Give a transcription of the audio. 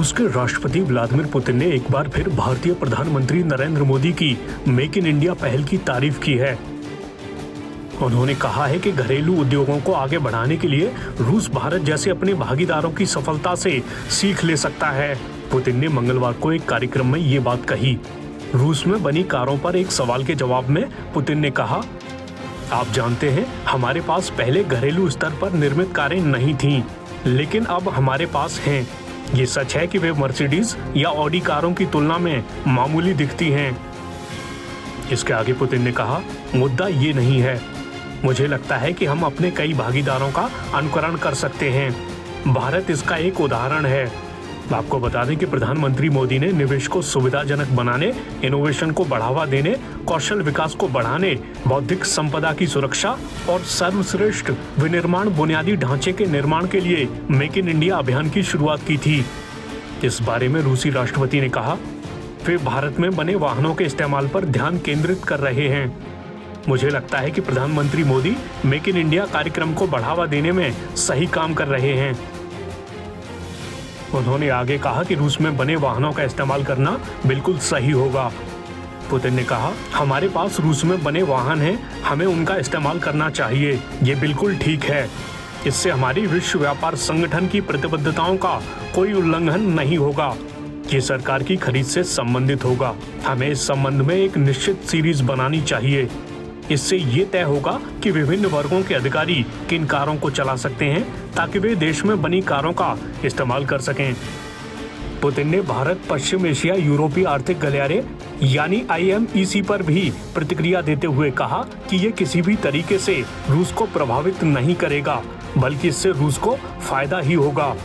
रूस के राष्ट्रपति व्लादिमीर पुतिन ने एक बार फिर भारतीय प्रधानमंत्री नरेंद्र मोदी की मेक इन इंडिया पहल की तारीफ की है। उन्होंने कहा है कि घरेलू उद्योगों को आगे बढ़ाने के लिए रूस भारत जैसे अपने भागीदारों की सफलता से सीख ले सकता है। पुतिन ने मंगलवार को एक कार्यक्रम में ये बात कही। रूस में बनी कारों पर एक सवाल के जवाब में पुतिन ने कहा, आप जानते हैं हमारे पास पहले घरेलू स्तर पर निर्मित कारें नहीं थीं, लेकिन अब हमारे पास हैं। ये सच है कि वे मर्सिडीज या ऑडी कारों की तुलना में मामूली दिखती हैं। इसके आगे पुतिन ने कहा, मुद्दा ये नहीं है। मुझे लगता है कि हम अपने कई भागीदारों का अनुकरण कर सकते हैं। भारत इसका एक उदाहरण है। आपको बता दें कि प्रधानमंत्री मोदी ने निवेश को सुविधाजनक बनाने, इनोवेशन को बढ़ावा देने, कौशल विकास को बढ़ाने, बौद्धिक संपदा की सुरक्षा और सर्वश्रेष्ठ विनिर्माण बुनियादी ढांचे के निर्माण के लिए मेक इन इंडिया अभियान की शुरुआत की थी। इस बारे में रूसी राष्ट्रपति ने कहा, वे भारत में बने वाहनों के इस्तेमाल पर ध्यान केंद्रित कर रहे हैं। मुझे लगता है कि प्रधानमंत्री मोदी मेक इन इंडिया कार्यक्रम को बढ़ावा देने में सही काम कर रहे हैं। उन्होंने आगे कहा कि रूस में बने वाहनों का इस्तेमाल करना बिल्कुल सही होगा। पुतिन ने कहा, हमारे पास रूस में बने वाहन हैं, हमें उनका इस्तेमाल करना चाहिए। ये बिल्कुल ठीक है। इससे हमारी विश्व व्यापार संगठन की प्रतिबद्धताओं का कोई उल्लंघन नहीं होगा। ये सरकार की खरीद से संबंधित होगा। हमें इस संबंध में एक निश्चित सीरीज बनानी चाहिए। इससे ये तय होगा कि विभिन्न वर्गों के अधिकारी किन कारों को चला सकते हैं, ताकि वे देश में बनी कारों का इस्तेमाल कर सकें। पुतिन ने भारत, पश्चिम एशिया, यूरोपीय आर्थिक गलियारे यानी IMEC पर भी प्रतिक्रिया देते हुए कहा कि ये किसी भी तरीके से रूस को प्रभावित नहीं करेगा, बल्कि इससे रूस को फायदा ही होगा।